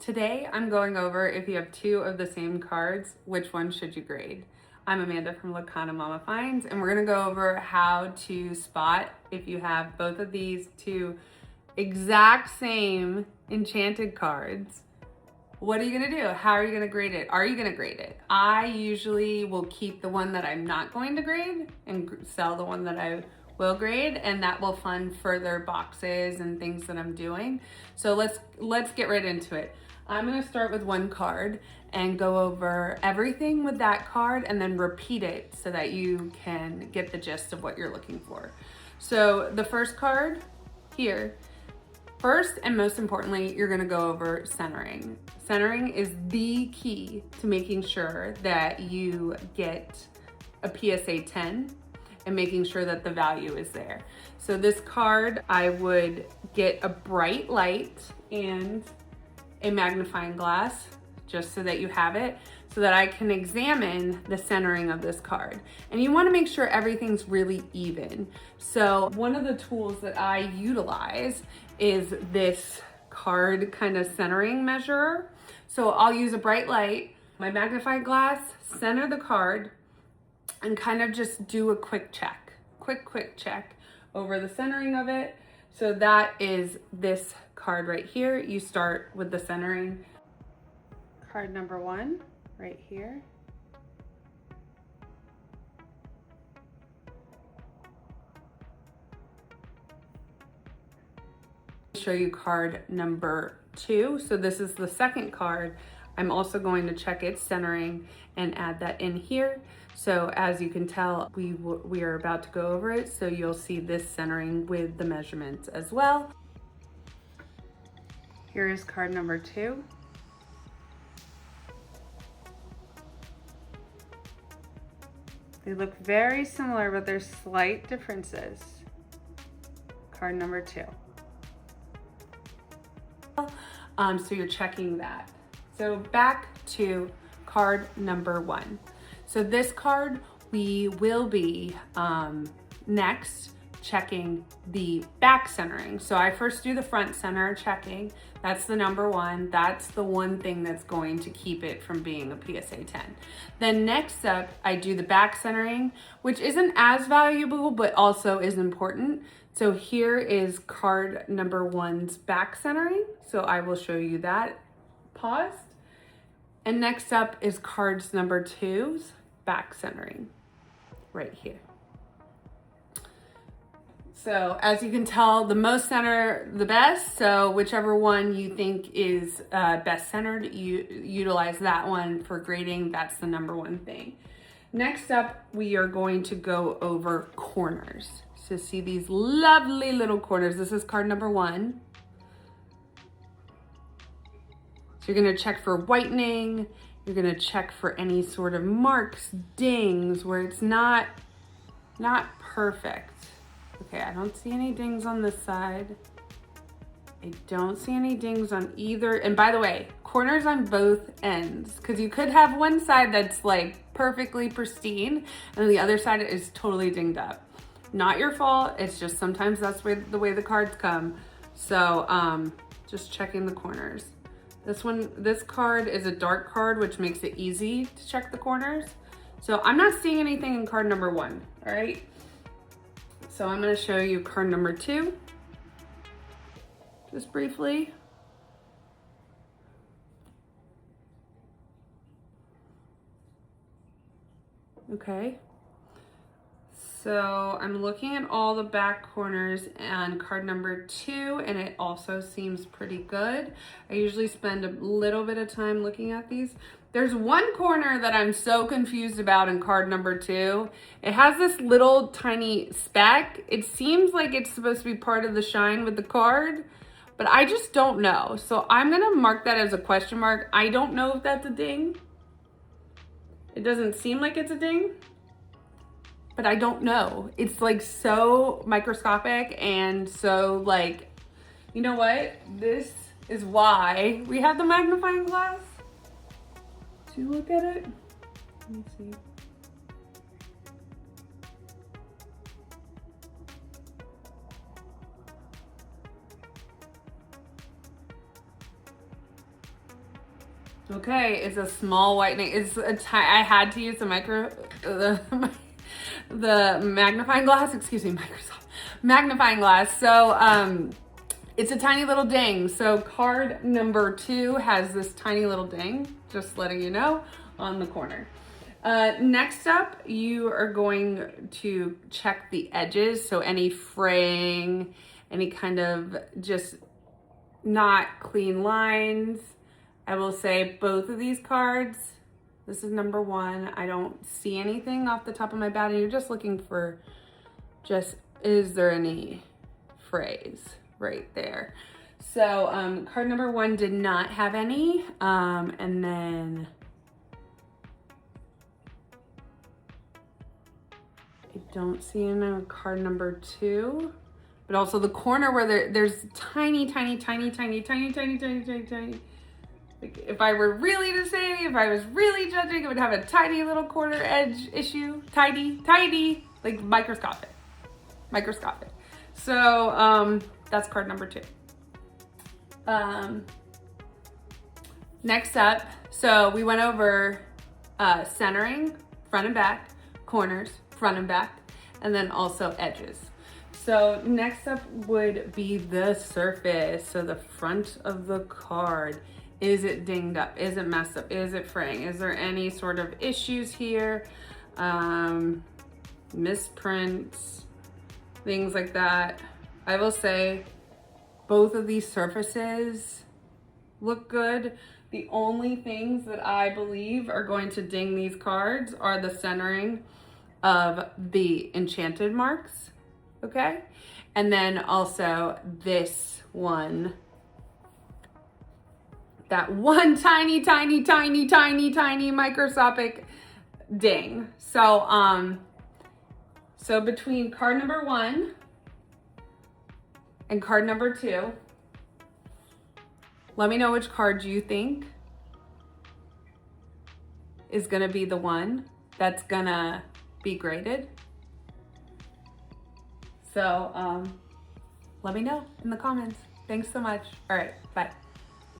Today I'm going over if you have two of the same cards, which one should you grade? I'm Amanda from Lorcana Mama Finds, and we're gonna go over how to spot if you have both of these two exact same enchanted cards. What are you gonna do? How are you gonna grade it? Are you gonna grade it? I usually will keep the one that I'm not going to grade and sell the one that I will grade, and that will fund further boxes and things that I'm doing. So let's get right into it. I'm gonna start with one card and go over everything with that card and then repeat it so that you can get the gist of what you're looking for. So the first card here, first and most importantly, you're gonna go over centering. Centering is the key to making sure that you get a PSA 10 and making sure that the value is there. So this card, I would get a bright light and a magnifying glass just so that you have it, so that I can examine the centering of this card. And you wanna make sure everything's really even. So one of the tools that I utilize is this card kind of centering measurer. So I'll use a bright light, my magnifying glass, center the card, and kind of just do a quick check over the centering of it. So that is this card right here. You start with the centering. Card number one, right here. Show you card number two. So this is the second card. I'm also going to check its centering and add that in here. So as you can tell, we are about to go over it. So you'll see this centering with the measurements as well. Here is card number two. They look very similar, but there's slight differences. Card number two. So you're checking that. So back to card number one. So this card, we will be next checking the back centering. So I first do the front center checking. That's the number one. That's the one thing that's going to keep it from being a PSA 10. Then next up, I do the back centering, which isn't as valuable, but also is important. So here is card number one's back centering. So I will show you that paused. And next up is cards number two's back centering right here. So as you can tell, the most center, the best. So whichever one you think is best centered, you utilize that one for grading. That's the number one thing. Next up, we are going to go over corners. So see these lovely little corners. This is card number one. So you're gonna check for whitening. You're gonna check for any sort of marks, dings, where it's not perfect. Okay, I don't see any dings on this side. I don't see any dings on either. And by the way, corners on both ends, because you could have one side that's like perfectly pristine and the other side is totally dinged up. Not your fault, it's just sometimes that's the way the cards come. So just checking the corners. This card is a dark card, which makes it easy to check the corners. So I'm not seeing anything in card number one, all right? So I'm gonna show you card number two, just briefly. Okay. So I'm looking at all the back corners on card number two, and it also seems pretty good. I usually spend a little bit of time looking at these. There's one corner that I'm so confused about in card number two. It has this little tiny speck. It seems like it's supposed to be part of the shine with the card, but I just don't know. So I'm gonna mark that as a question mark. I don't know if that's a ding. It doesn't seem like it's a ding, but I don't know. It's like so microscopic and so like, you know what? This is why we have the magnifying glass to look at it. Let me see. Okay, it's a small whitening. I had to use the magnifying glass. Excuse me, Microsoft magnifying glass. So it's a tiny little ding. So card number 2 has this tiny little ding. Just letting you know, on the corner. Next up, you are going to check the edges. So any fraying, any kind of just not clean lines. I will say both of these cards, this is number 1. I don't see anything off the top of my bat, and you're just looking for is there any frays right there? So card number 1 did not have any, and then I don't see any card number 2. But also the corner where there's tiny. Like if I were really to say, if I was really judging, it would have a tiny little corner edge issue. Tiny, like microscopic. So that's card number 2. Next up, so we went over centering, front and back, corners, front and back, and then also edges. So next up would be the surface. So the front of the card. Is it dinged up? Is it messed up? Is it fraying? Is there any sort of issues here? Misprints, things like that. I will say both of these surfaces look good. The only things that I believe are going to ding these cards are the centering of the enchanted marks. Okay, and then also this one, that one tiny microscopic ding. So so between card number 1 and card number 2, let me know which card you think is gonna be the one that's gonna be graded. So let me know in the comments. Thanks so much. All right, bye.